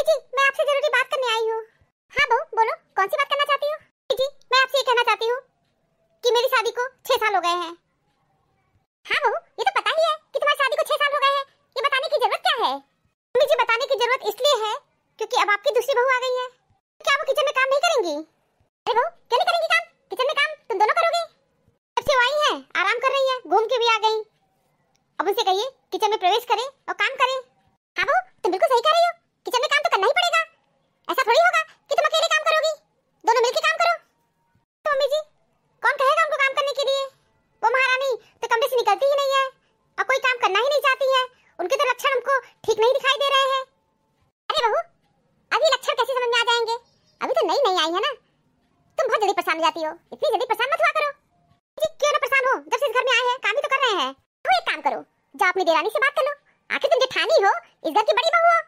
Mummy जी, मैं आपसे जरूरी बात करने आई हूँ। हाँ बहू, बोलो, कौन सी बात करना चाहती हो? जी, मैं आपसे ये कहना चाहती हूँ कि मेरी शादी को 6 साल हो गए हैं। हाँ बहू, ये तो पता ही है कि तुम्हारी शादी को 6 साल हो गए हैं। ये बताने की जरूरत क्या है? मम्मी जी, बताने की जरूरत इसलिए है क्योंकि अब आपकी दूसरी बहू आ गई है। क्या वो किचन में काम नहीं करेंगी? अरे बहू, क्यों नहीं करेंगी काम? किचन में काम तुम दोनों करोगे। जब से वो आई है, आराम कर रही है, घूम के भी आ गई। अब उनसे कहिए किचन में प्रवेश करें और काम करें। हाँ बहू, तुम बिल्कुल सही कह रही हो। किचन में काम तो करना ही पड़ेगा। ऐसा थोड़ी होगा कि तुम अकेले काम करोगी। दोनों मिलकर काम करो। तो मम्मी जी, कौन कहेगा उनको काम करने के लिए? वो महारानी तो कमरे से निकलती ही नहीं है और कोई काम करना ही नहीं चाहती है। उनके तो लक्षण हमको ठीक नहीं दिखाई दे रहे हैं। अरे बहू, अभी लक्षण कैसे समझ में आ जाएंगे? अभी तो नई नई आई है ना। तुम बहुत जल्दी परेशान हो जाती हो। इतनी जल्दी परेशान मत हुआ करो। जी, क्यों ना परेशान हो? जब से इस घर में आए हैं, काम ही तो कर रहे हैं। तो एक काम करो, जाओ अपनी देरानी से बात कर लो। आखिर तुम जेठानी हो, इस घर की बड़ी बहू हो।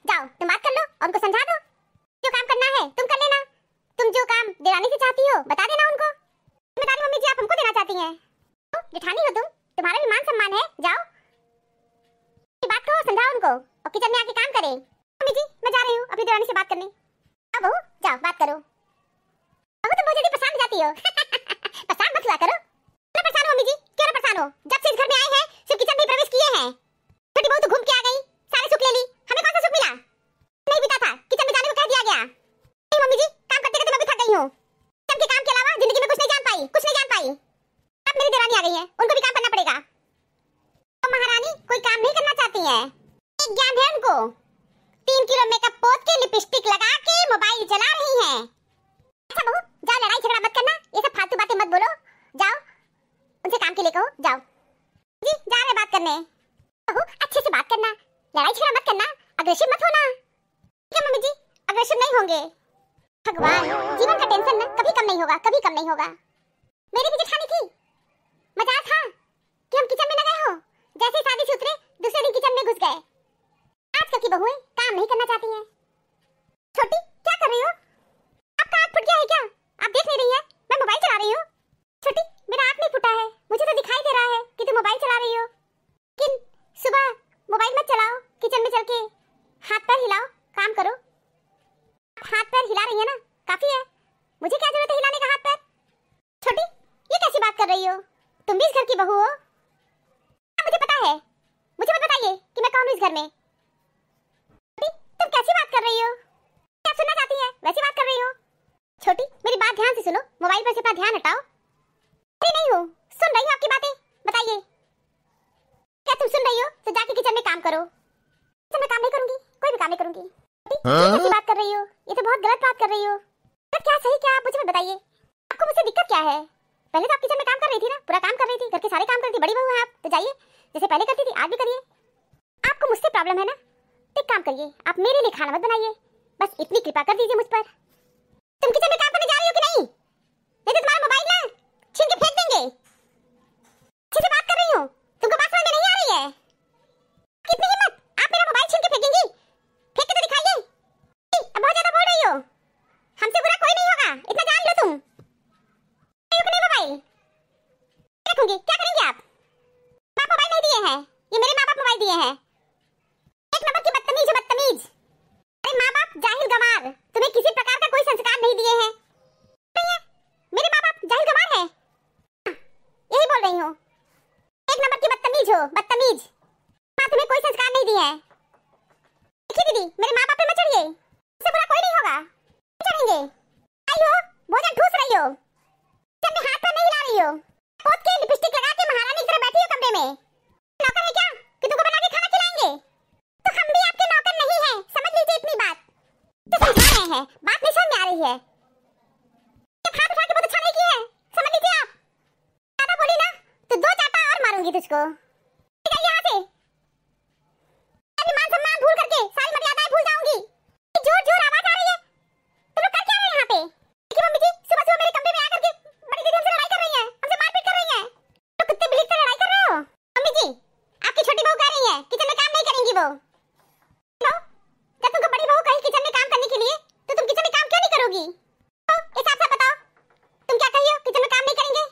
जाओ तुम बात कर लो और उनको समझा दो। जो काम करना है तुम कर लेना। तुम जो काम देरानी से चाहती हो बता देना उनको। जिम्मेदारी मम्मी जी आप हमको देना चाहती हैं। तो जेठानी हो तुम, तुम्हारा भी मान सम्मान है। जाओ बात करो, समझाओ उनको और किचन में आके काम करें। मम्मी जी, मैं जा रही हूँ अपनी देरानी से बात करने। अब बहू जाओ बात करो। बहू तुम बहुत जल्दी परेशान हो जाती हो। परेशान मत हुआ करो। क्यों परेशान हो मम्मी जी? क्यों ना परेशान हो? जब से इस घर में आए हैं सिर्फ किचन में प्रवेश किए हैं। छोटी बहू तो घूम के आ गई, सारे सुख ले ली। हमें कौन सा सुख मिला? नहीं बीता था, किचन में जाने को कह दिया गया। नहीं मम्मी जी, काम करते करते मैं भी थक गई हूँ। किचन के काम के अलावा जिंदगी में कुछ नहीं जान पाई, कुछ नहीं जान पाई। अब मेरी देरानी आ गई है, उनको भी काम करना पड़ेगा। तो महारानी कोई काम नहीं करना चाहती है। एक ज्ञान है उनको। 3 किलो मेकअप पोत के लिपस्टिक लगा के मोबाइल चला रही हैं। अच्छा बहू, जाओ लड़ाई झगड़ा मत करना, ये सब फालतू बातें मत बोलो। जाओ उनसे काम के लिए कहो। जाओ जी, जा रहे बात करने। बहू अच्छे से बात करना, लड़ाई झगड़ा मत करना, अग्रेसिव मत होना। क्या मम्मी जी, अग्रेसिव नहीं होंगे। भगवान, जीवन का टेंशन ना कभी कम नहीं होगा, कभी कम नहीं होगा। मेरी भी जेठानी थी, मजाक था कि हम किचन में न गए हो। जैसे शादी से उतरे दूसरे दिन किचन में घुस गए। आजकल की बहुएं काम नहीं करना चाहती हैं। छोटी क्या कर रही हो? आपका आँख फट गया है क्या? आप देख नहीं रही है मैं मोबाइल चला रही हूँ। छोटी, मेरा आँख नहीं फटा है, मुझे तो दिखाई दे रहा है कि तुम मोबाइल चला रही हो। लेकिन सुबह मोबाइल मत चलाओ, किचन में चल के हाथ पैर हिलाओ, काम करो। हाथ पैर हिला रही है ना, काफी है। मुझे क्या जरूरत है हिलाने का हाथ पैर? छोटी, ये कैसी बात कर रही हो? तुम भी इस घर की बहू हो। मुझे पता है, मुझे मत बताइए कि मैं कौन हूँ इस घर में। छोटी, तुम कैसी बात कर रही हो? क्या सुनना चाहती है वैसी बात कर रही हो। छोटी, मेरी बात ध्यान से सुनो, मोबाइल पर से अपना ध्यान हटाओ। अरे नहीं हो, सुन रही हो आपकी बातें, बताइए। क्या तुम सुन रही हो? तो जाके किचन में काम करो। किचन में काम नहीं करूंगी, कोई भी काम नहीं करूंगी। कैसी बात कर रही हो? ये तो बहुत गलत बात कर रही हो। क्या सही क्या, आप मुझे बताइए। आपको मुझसे दिक्कत क्या है? पहले तो आप किचन में काम कर रही थी ना, पूरा काम कर रही थी, घर के सारे काम कर रही थी, बड़ी बहू है आप, तो जाइए जैसे पहले करती थी आज भी करिए। आपको मुझसे प्रॉब्लम है ना, तो एक काम करिए, आप मेरे लिए खाना मत बनाइए, बस इतनी कृपा कर दीजिए मुझ पर। तुम किचन में काम करने जा रही हो कि नहीं? नहीं तो तुम्हारा मोबाइल ना छीन के फेंक देंगे। अच्छे से बात कर रही हूँ, तुमको बात समझ में नहीं आ रही है? कितनी हिम्मत, आप मेरा मोबाइल छीन के फेंकेंगी? फेंक के तो दिखाइए। अब बहुत ज्यादा बोल रही हो, हमसे बुरा कोई नहीं होगा, इतना जान लो तुम। नहीं मोबाइल रखूंगी, क्या करेंगे आप? बाप मोबाइल नहीं दिए हैं, ये मेरे माँ बाप मोबाइल दिए हैं। एक नंबर की बदतमीज है, बदतमीज। अरे माँ बाप जाहिल गंवार, तुम्हें किसी प्रकार का कोई संस्कार नहीं दिए हैं। नहीं है, मेरे माँ बाप जाहिल गंवार हैं, यही बोल रही हूँ। एक नंबर की बदतमीज हो, बदतमीज। माँ तुम्हें कोई संस्कार नहीं दिए हैं। देखिए दीदी, मेरे माँ बाप पे मत चढ़िए, इससे बुरा कोई नहीं होगा। चढ़ेंगे आई हो, भोजन ठूस रही हो, हाथ पर नहीं हिला रही हो, पोत के लिपस्टिक लगा के महारानी की तरह बैठी हो कमरे में। नौकर है क्या कि तुमको बना के खाना खिलाएंगे? तो हम भी आपके नौकर नहीं हैं, समझ लीजिए इतनी बात। तो समझा रहे हैं, बात नहीं समझ में आ रही है। हाथ उठा के बहुत अच्छा नहीं किया है, समझ लीजिए आप। ज्यादा बोली ना तो 2 चाटा और मारूंगी तुझको। यहाँ से मान सम्मान भूल करके सारी मर्यादाएं भूल जाऊंगी। जोर जोर आवाज आ रही है, तुम लोग कर क्या रहे हैं यहाँ पे? देखिए मम्मी जी, सुबह सुबह मेरे कमरे में आकर के बड़ी दीदी हमसे लड़ाई कर रही है, हमसे मारपीट कर रही है। तो कुत्ते बिल्ली से लड़ाई कर रहे हो? मम्मी जी, आपकी छोटी बहू कह रही है किचन में काम नहीं करेंगी वो। बहू, जब तुमको बड़ी बहू कही किचन में काम करने के लिए, तो तुम किचन में काम क्यों नहीं करोगी? इस हिसाब से बताओ, तुम क्या कही हो किचन में काम नहीं करेंगे?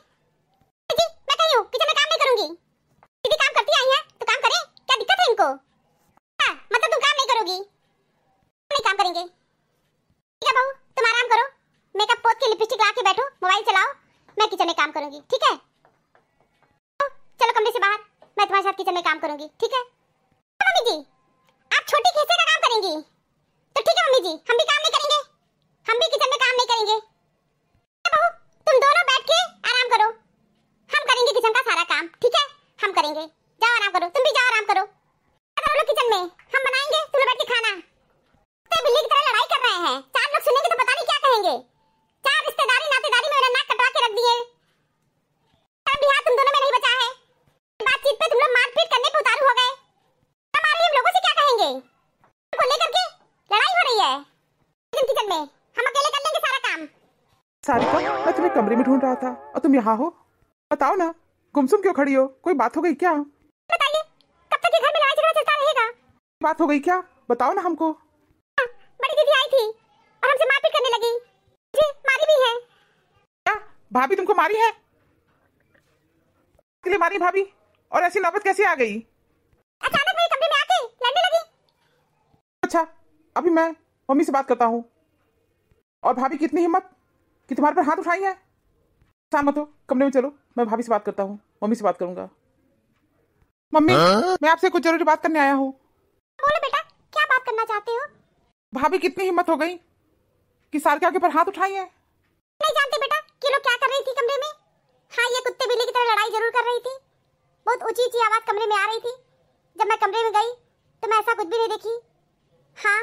जी, मैं कही हूँ किचन में काम नहीं करूंगी। दीदी किचन में काम करूंगी, ठीक है? चलो कमरे से बाहर, मैं तुम्हारे साथ किचन में काम करूंगी, ठीक है? मम्मी जी, आप छोटी खीसे का काम करेंगी तो ठीक है मम्मी जी, हम भी काम नहीं करेंगे, हम भी किचन में काम नहीं करेंगे। बहू, तुम दोनों बैठ के आराम करो, हम करेंगे किचन का सारा काम, ठीक है? हम करेंगे, जाओ आराम करो, तुम भी जाओ आराम करो। हम लोग किचन में हम बनाएंगे, तुम लोग बैठ के खाना। तो बिल्ली की तरह लड़ाई कर रहे हैं, 4 लोग सुनेंगे तो पता नहीं क्या कहेंगे। 4 रिश्तेदारी नातेदारी में मेरा नाक कटवा के रख दिए, तब भी हाथ तुम दोनों में नहीं बचा है। बातचीत पे तुम लोग मारपीट करने पे उतारू हो गए। हमारे हम लोगों से क्या कहेंगे? हमको लेकर के लड़ाई हो रही है किचन में, हम अकेले कर लेंगे सारा काम। सारिका, मैं तुम्हें कमरे में ढूंढ रहा था और तुम यहाँ हो। बताओ ना, गुमसुम क्यों खड़ी हो? कोई बात हो गई क्या? बताइए, कब तक ये घर में लड़ाई झगड़ा चलता रहेगा? बात हो गई क्या? बताओ ना हमको। बड़ी दीदी आई थी और हमसे मारपीट करने लगी, जी मारी भी है। क्या भाभी तुमको मारी है? के लिए मारी भाभी? और ऐसी नौबत कैसे आ गई? अचानक मेरे कमरे में आके लड़ने लगी। अच्छा, अभी मैं मम्मी से बात करता हूँ। और भाभी की इतनी हिम्मत कि तुम्हारे पर हाथ उठाई है? शाम मत हो, कमरे में चलो, मैं भाभी से बात करता हूँ, मम्मी से बात करूंगा। मम्मी, मैं आपसे कुछ जरूरी बात करने आया हूँ। बोलो बेटा, क्या बात करना चाहते हो? भाभी की इतनी हिम्मत हो गई कि सारिका के ऊपर हाथ उठाई है। नहीं जानते बेटा कि लोग क्या कर रही थी कमरे में? हाँ, ये कुत्ते बिल्ली की तरह लड़ाई जरूर कर रही थी। बहुत ऊंची ऊंची आवाज कमरे में आ रही थी। जब मैं कमरे में गई तो मैं ऐसा कुछ भी नहीं देखी। हाँ,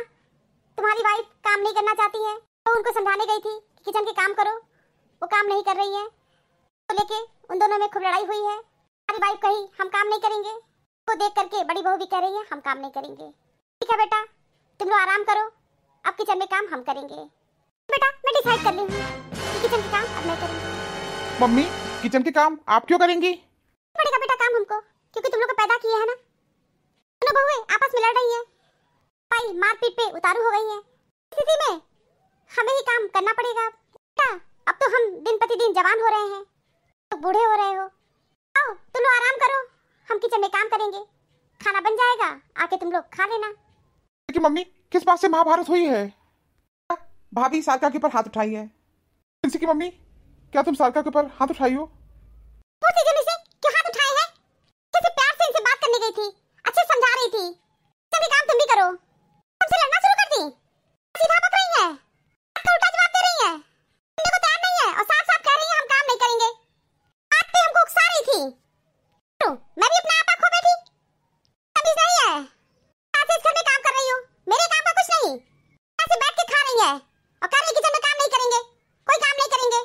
तुम्हारी वाइफ काम नहीं करना चाहती है तो उनको समझाने गई थी कि किचन के काम करो, वो काम नहीं कर रही है, तो लेके उन दोनों में खूब लड़ाई हुई है। हमारी वाइफ कही हम काम नहीं करेंगे, तो देख करके बड़ी बहू भी कह रही है हम काम नहीं करेंगे। ठीक है बेटा, तुम लोग आराम करो, अब किचन में काम हम करेंगे। बेटा मैं डिसाइड कर ली हूँ कि किचन के काम अब मैं करूँगी। मम्मी, किचन के काम आप क्यों करेंगी? पड़ेगा बेटा काम हमको, क्योंकि तुम लोग को पैदा किए है ना। दोनों बहुएं आपस में लड़ रही है, भाई मारपीट पे उतारू हो गई है। स्थिति में हमें ही काम करना पड़ेगा बेटा। अब तो हम दिन प्रतिदिन जवान हो रहे हैं, तो बूढ़े हो रहे हो। आओ तुम लोग आराम करो, हम किचन में काम करेंगे, खाना बन जाएगा, आके तुम लोग खा लेना। कि मम्मी, किस बात से महाभारत हुई है? भाभी सारिका के ऊपर हाथ उठाई है। की मम्मी, क्या तुम सारिका के ऊपर हाथ उठाई हो? से क्यों हाथ उठाए हैं? कैसे प्यार से इनसे बात करने गई थी, अच्छे समझा रही थी, सभी काम तुम भी करो, तुमसे लड़ना शुरू कर दी। सीधा बक रही है, उल्टा जवाब दे रही है, सुनने को तैयार नहीं है और साफ साफ कह रही है हम काम नहीं करेंगे। बात पे हमको उकसा रही थी, तो मैं भी अपना आपा खो बैठी। समझ नहीं है, ऐसे इस घर में काम कर रही हूँ, मेरे काम का कुछ नहीं, ऐसे बैठ के खा रही है और कह रही किचन में काम नहीं करेंगे, कोई काम नहीं करेंगे।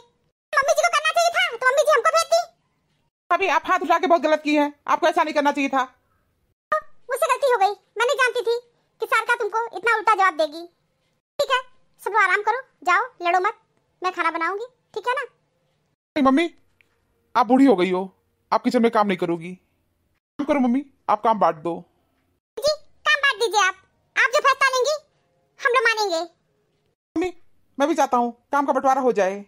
मम्मी जी को करना चाहिए था तो मम्मी जी हमको भेजती। अभी आप हाथ उठा के बहुत गलत की है, आपको ऐसा नहीं करना चाहिए था। मुझसे गलती हो गई, मैं नहीं जानती थी कि सारिका तुमको इतना उल्टा जवाब देगी। ठीक है, सब लोग आराम करो, जाओ लड़ो मत, मैं खाना बनाऊंगी, ठीक है ना? नहीं मम्मी, आप बूढ़ी हो गई हो, आप किचन में काम नहीं करोगी। काम करो मम्मी, आप काम बांट दो। जी काम बांट दीजिए, आप जो फैसला लेंगी हम लोग मानेंगे। मम्मी, मैं भी चाहता हूँ काम का बंटवारा हो जाए।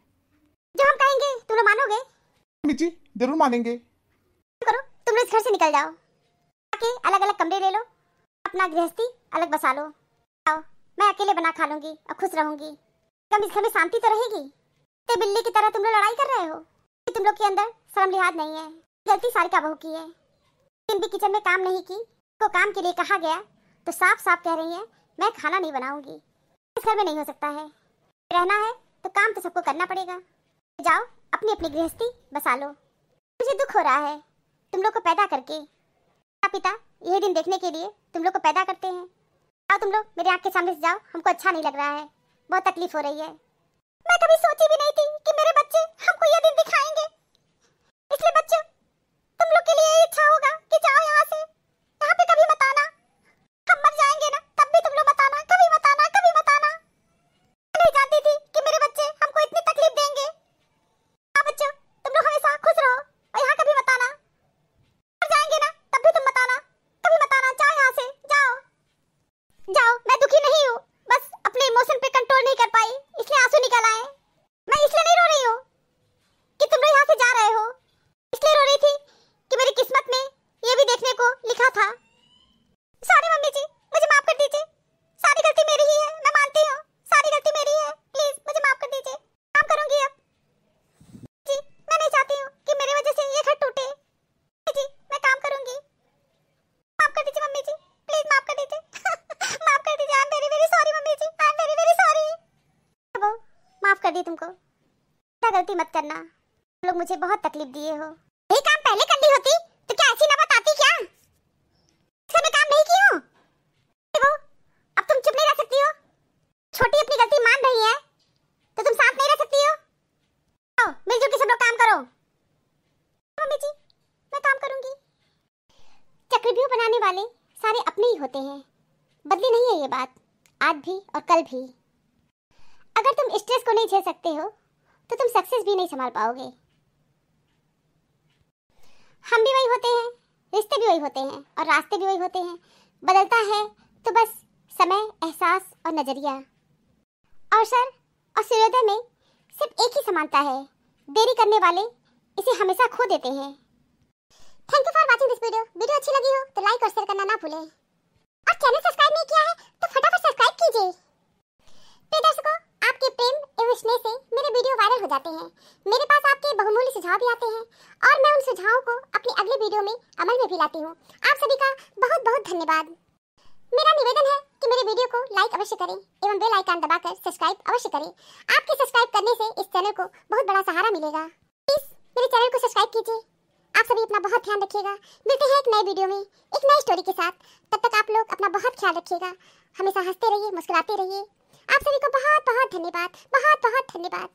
जो हम कहेंगे तुम लोग मानोगे? मम्मी जी जरूर मानेंगे। करो, तुम लोग इस घर से निकल जाओ, आके अलग अलग कमरे ले लो, अपना गृहस्थी अलग बसा लो। आओ, मैं अकेले बना खा लूंगी और खुश रहूंगी। कम इस घर में शांति तो रहेगी। ते बिल्ली की तरह तुम लोग लड़ाई कर रहे हो, तुम लोग के अंदर शर्म लिहाज नहीं है। गलती सारिका बहू की है, दिन भी किचन में काम नहीं की, को काम के लिए कहा गया तो साफ साफ कह रही है मैं खाना नहीं बनाऊंगी। इस घर में नहीं हो सकता है, रहना है तो काम तो सबको करना पड़ेगा। जाओ अपनी अपनी गृहस्थी बसा लो। मुझे दुख हो रहा है तुम लोग को पैदा करके, पिता यही दिन देखने के लिए तुम लोग को पैदा करते हैं। आओ तुम लोग मेरे आँख के सामने से जाओ, हमको अच्छा नहीं लग रहा है, बहुत तकलीफ हो रही है। मैं कभी सोची भी नहीं थी कि मेरे बच्चे हमको ये दिन दिखाएंगे, इसलिए बच्चों तुम लोग के लिए ये इच्छा होगा कि जाओ यहाँ से, यहाँ पे कभी मत आना। हम मर जाएंगे ना तब भी तुम लोग मत आना, कभी मत आना, कभी मत आना। मैं नहीं जानती थी कि मेरे बच्चे हमको इतनी तकलीफ देंगे। हाँ बच्चों, तुम लोग हमेशा खुश रहो और यहाँ कभी मत आना। मर जाएंगे ना तब भी तुम मत आना, कभी मत आना। जाओ यहाँ से, जाओ जाओ। मैं दुखी नहीं हूँ, बस अपने इमोशन पे कंट्रोल नहीं कर पाई इसलिए आंसू निकल आए। मैं इसलिए नहीं रो रही हूँ कि तुम लोग यहाँ से जा रहे हो, इसलिए रो रही थी कि मेरी किस्मत में ये भी देखने को कर दी तुमको। इतना गलती मत करना, तुम लोग मुझे बहुत तकलीफ दिए हो। यही काम पहले कर ली होती तो क्या ऐसी नौबत आती क्या? इसका मैं काम नहीं की हूँ। देखो, अब तुम चुप नहीं रह सकती हो। छोटी अपनी गलती मान रही है तो तुम साथ नहीं रह सकती हो। आओ मिलजुल के सब लोग काम करो। मम्मी जी, मैं काम करूंगी। चक्रव्यूह बनाने वाले सारे अपने ही होते हैं, बदली नहीं है ये बात, आज भी और कल भी। अगर तुम स्ट्रेस को नहीं झेल सकते हो तो तुम सक्सेस भी नहीं संभाल पाओगे। हम भी वही होते हैं, रिश्ते भी वही होते हैं और रास्ते भी वही होते हैं। बदलता है तो बस समय, एहसास और नजरिया। अवसर और सूर्योदय में सिर्फ एक ही समानता है, देरी करने वाले इसे हमेशा खो देते हैं। Thank you for watching this video. Video अच्छी लगी हो तो लाइक और शेयर करना ना भूलें और चैनल सब्सक्राइब नहीं किया है तो फटाफट सब्सक्राइब कीजिए। प्रिय दर्शकों, आपके प्रेम एवं स्नेह से मेरे वीडियो वायरल हो जाते हैं। मेरे पास आपके बहुमूल्य सुझाव भी आते हैं और मैं उन सुझावों को अपनी अगले वीडियो में अमल में भी लाती हूँ। आप सभी का बहुत बहुत धन्यवाद। मेरा निवेदन है कि मेरे वीडियो को लाइक अवश्य करें एवं बेल आइकन दबाकर सब्सक्राइब अवश्य करें। आपके सब्सक्राइब करने से इस चैनल को बहुत बड़ा सहारा मिलेगा। प्लीज मेरे चैनल को सब्सक्राइब कीजिए। आप सभी अपना बहुत ध्यान रखिएगा। मिलते हैं एक नए वीडियो में एक नई स्टोरी के साथ। तब तक आप लोग अपना बहुत ख्याल रखिएगा। हमेशा हंसते रहिए, मुस्कुराते रहिए। आप सभी को बहुत बहुत धन्यवाद, बहुत बहुत धन्यवाद।